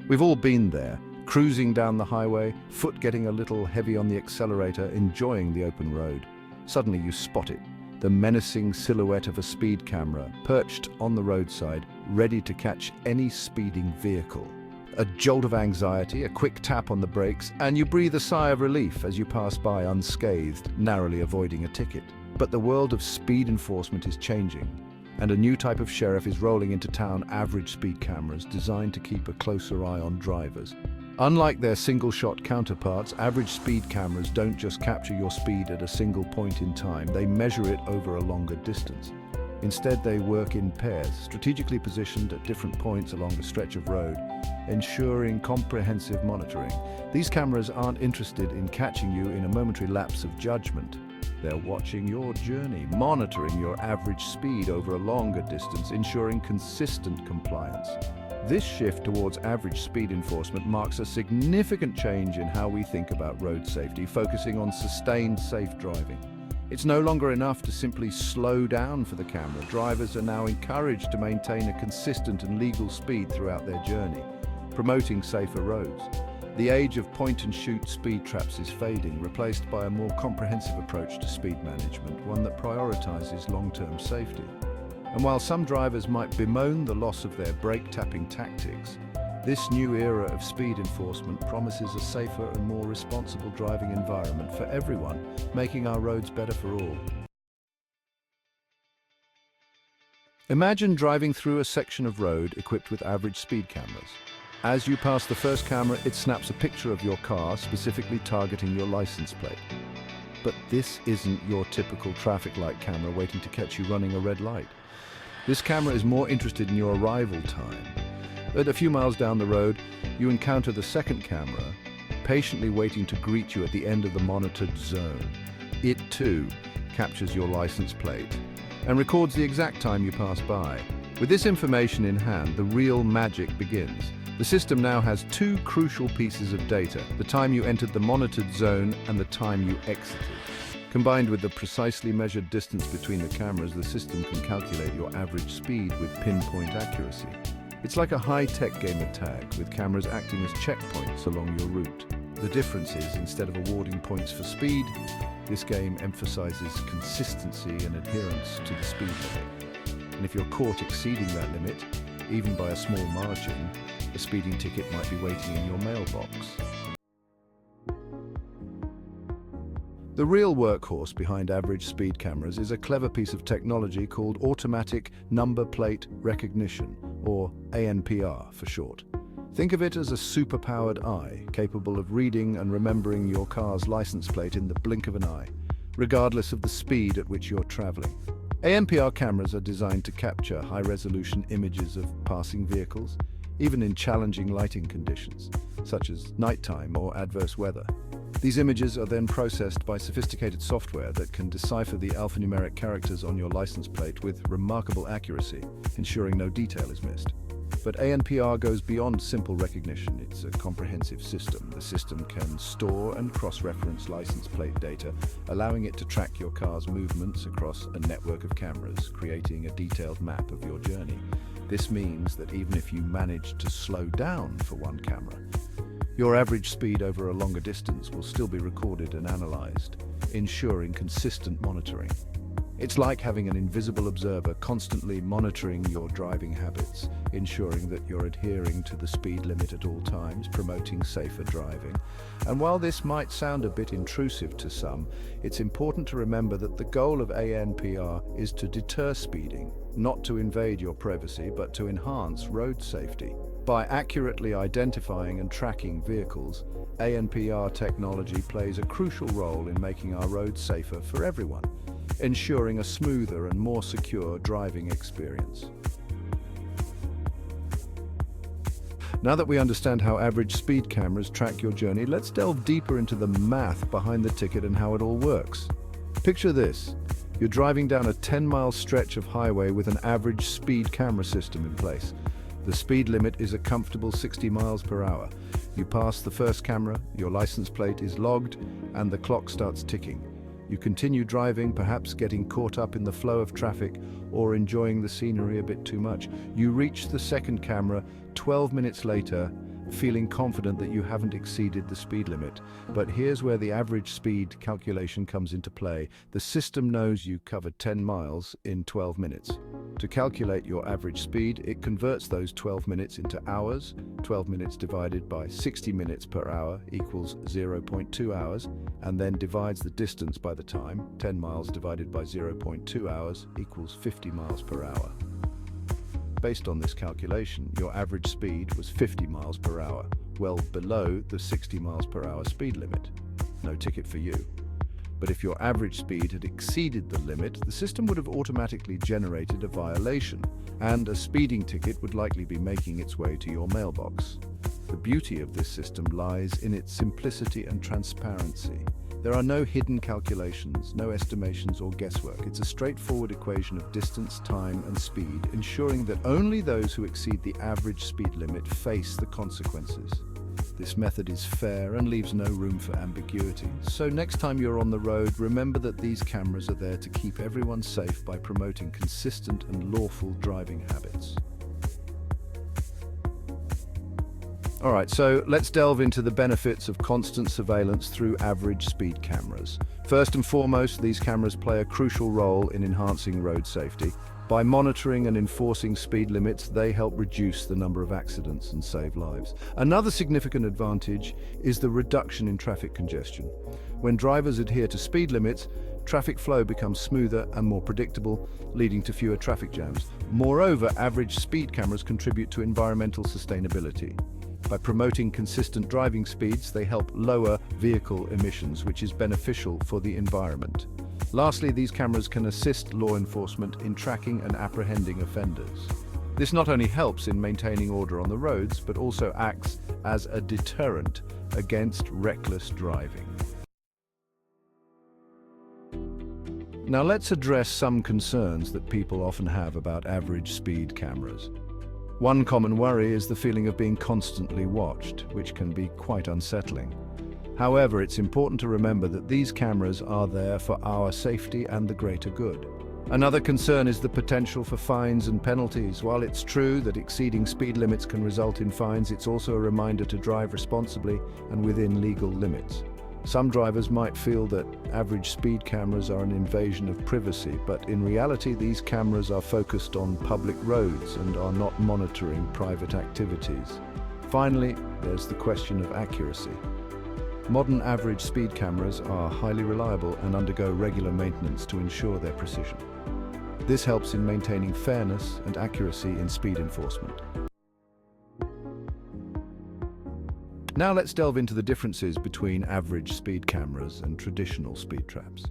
We've all been there, cruising down the highway, foot getting a little heavy on the accelerator, enjoying the open road. Suddenly you spot it, the menacing silhouette of a speed camera, perched on the roadside, ready to catch any speeding vehicle. A jolt of anxiety, a quick tap on the brakes, and you breathe a sigh of relief as you pass by unscathed, narrowly avoiding a ticket. But the world of speed enforcement is changing, and a new type of sheriff is rolling into town: average speed cameras designed to keep a closer eye on drivers. Unlike their single-shot counterparts, average speed cameras don't just capture your speed at a single point in time, they measure it over a longer distance. Instead, they work in pairs, strategically positioned at different points along a stretch of road, ensuring comprehensive monitoring. These cameras aren't interested in catching you in a momentary lapse of judgment. They're watching your journey, monitoring your average speed over a longer distance, ensuring consistent compliance. This shift towards average speed enforcement marks a significant change in how we think about road safety, focusing on sustained safe driving. It's no longer enough to simply slow down for the camera. Drivers are now encouraged to maintain a consistent and legal speed throughout their journey, promoting safer roads. The age of point-and-shoot speed traps is fading, replaced by a more comprehensive approach to speed management, one that prioritizes long-term safety. And while some drivers might bemoan the loss of their brake-tapping tactics, this new era of speed enforcement promises a safer and more responsible driving environment for everyone, making our roads better for all. Imagine driving through a section of road equipped with average speed cameras. As you pass the first camera, it snaps a picture of your car, specifically targeting your license plate. But this isn't your typical traffic light camera waiting to catch you running a red light. This camera is more interested in your arrival time. At a few miles down the road, you encounter the second camera, patiently waiting to greet you at the end of the monitored zone. It, too, captures your license plate and records the exact time you pass by. With this information in hand, the real magic begins. The system now has two crucial pieces of data: the time you entered the monitored zone and the time you exited. Combined with the precisely measured distance between the cameras, the system can calculate your average speed with pinpoint accuracy. It's like a high-tech game of tag, with cameras acting as checkpoints along your route. The difference is, instead of awarding points for speed, this game emphasizes consistency and adherence to the speed limit. And if you're caught exceeding that limit, even by a small margin, a speeding ticket might be waiting in your mailbox. The real workhorse behind average speed cameras is a clever piece of technology called automatic number plate recognition, or ANPR for short. Think of it as a superpowered eye, capable of reading and remembering your car's license plate in the blink of an eye, regardless of the speed at which you're traveling. ANPR cameras are designed to capture high-resolution images of passing vehicles, even in challenging lighting conditions, such as nighttime or adverse weather. These images are then processed by sophisticated software that can decipher the alphanumeric characters on your license plate with remarkable accuracy, ensuring no detail is missed. But ANPR goes beyond simple recognition. It's a comprehensive system. The system can store and cross-reference license plate data, allowing it to track your car's movements across a network of cameras, creating a detailed map of your journey. This means that even if you manage to slow down for one camera, your average speed over a longer distance will still be recorded and analyzed, ensuring consistent monitoring. It's like having an invisible observer constantly monitoring your driving habits, ensuring that you're adhering to the speed limit at all times, promoting safer driving. And while this might sound a bit intrusive to some, it's important to remember that the goal of ANPR is to deter speeding, not to invade your privacy, but to enhance road safety. By accurately identifying and tracking vehicles, ANPR technology plays a crucial role in making our roads safer for everyone, ensuring a smoother and more secure driving experience. Now that we understand how average speed cameras track your journey, let's delve deeper into the math behind the ticket and how it all works. Picture this. You're driving down a 10-mile stretch of highway with an average speed camera system in place. The speed limit is a comfortable 60 miles per hour. You pass the first camera, your license plate is logged, and the clock starts ticking. You continue driving, perhaps getting caught up in the flow of traffic or enjoying the scenery a bit too much. You reach the second camera 12 minutes later, feeling confident that you haven't exceeded the speed limit. But here's where the average speed calculation comes into play. The system knows you covered 10 miles in 12 minutes. To calculate your average speed, it converts those 12 minutes into hours. 12 minutes divided by 60 minutes per hour equals 0.2 hours, and then divides the distance by the time. 10 miles divided by 0.2 hours equals 50 miles per hour. Based on this calculation, your average speed was 50 miles per hour, well below the 60 miles per hour speed limit. No ticket for you. But if your average speed had exceeded the limit, the system would have automatically generated a violation, and a speeding ticket would likely be making its way to your mailbox. The beauty of this system lies in its simplicity and transparency. There are no hidden calculations, no estimations or guesswork. It's a straightforward equation of distance, time, and speed, ensuring that only those who exceed the average speed limit face the consequences. This method is fair and leaves no room for ambiguity. So next time you're on the road, remember that these cameras are there to keep everyone safe by promoting consistent and lawful driving habits. All right, so let's delve into the benefits of constant surveillance through average speed cameras. First and foremost, these cameras play a crucial role in enhancing road safety. By monitoring and enforcing speed limits, they help reduce the number of accidents and save lives. Another significant advantage is the reduction in traffic congestion. When drivers adhere to speed limits, traffic flow becomes smoother and more predictable, leading to fewer traffic jams. Moreover, average speed cameras contribute to environmental sustainability. By promoting consistent driving speeds, they help lower vehicle emissions, which is beneficial for the environment. Lastly, these cameras can assist law enforcement in tracking and apprehending offenders. This not only helps in maintaining order on the roads, but also acts as a deterrent against reckless driving. Now let's address some concerns that people often have about average speed cameras. One common worry is the feeling of being constantly watched, which can be quite unsettling. However, it's important to remember that these cameras are there for our safety and the greater good. Another concern is the potential for fines and penalties. While it's true that exceeding speed limits can result in fines, it's also a reminder to drive responsibly and within legal limits. Some drivers might feel that average speed cameras are an invasion of privacy, but in reality these cameras are focused on public roads and are not monitoring private activities. Finally, there's the question of accuracy. Modern average speed cameras are highly reliable and undergo regular maintenance to ensure their precision. This helps in maintaining fairness and accuracy in speed enforcement. Now let's delve into the differences between average speed cameras and traditional speed traps.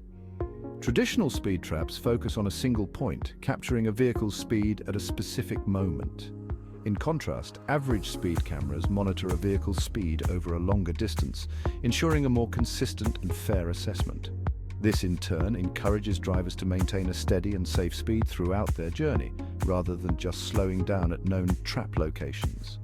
Traditional speed traps focus on a single point, capturing a vehicle's speed at a specific moment. In contrast, average speed cameras monitor a vehicle's speed over a longer distance, ensuring a more consistent and fair assessment. This in turn encourages drivers to maintain a steady and safe speed throughout their journey, rather than just slowing down at known trap locations.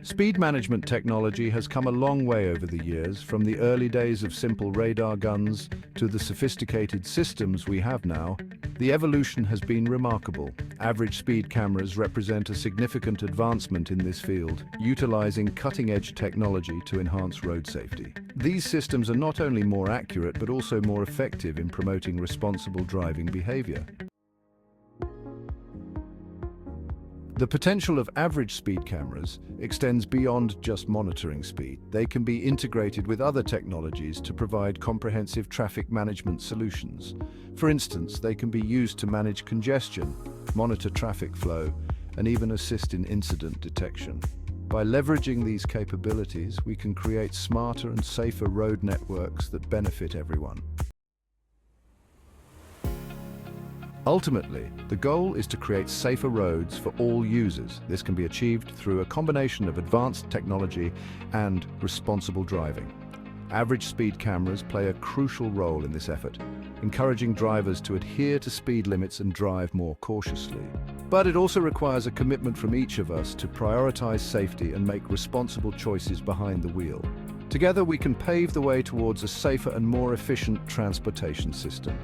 Speed management technology has come a long way over the years, from the early days of simple radar guns to the sophisticated systems we have now. The evolution has been remarkable. Average speed cameras represent a significant advancement in this field, utilizing cutting-edge technology to enhance road safety. These systems are not only more accurate but also more effective in promoting responsible driving behavior. The potential of average speed cameras extends beyond just monitoring speed. They can be integrated with other technologies to provide comprehensive traffic management solutions. For instance, they can be used to manage congestion, monitor traffic flow, and even assist in incident detection. By leveraging these capabilities, we can create smarter and safer road networks that benefit everyone. Ultimately, the goal is to create safer roads for all users. This can be achieved through a combination of advanced technology and responsible driving. Average speed cameras play a crucial role in this effort, encouraging drivers to adhere to speed limits and drive more cautiously. But it also requires a commitment from each of us to prioritize safety and make responsible choices behind the wheel. Together, we can pave the way towards a safer and more efficient transportation system.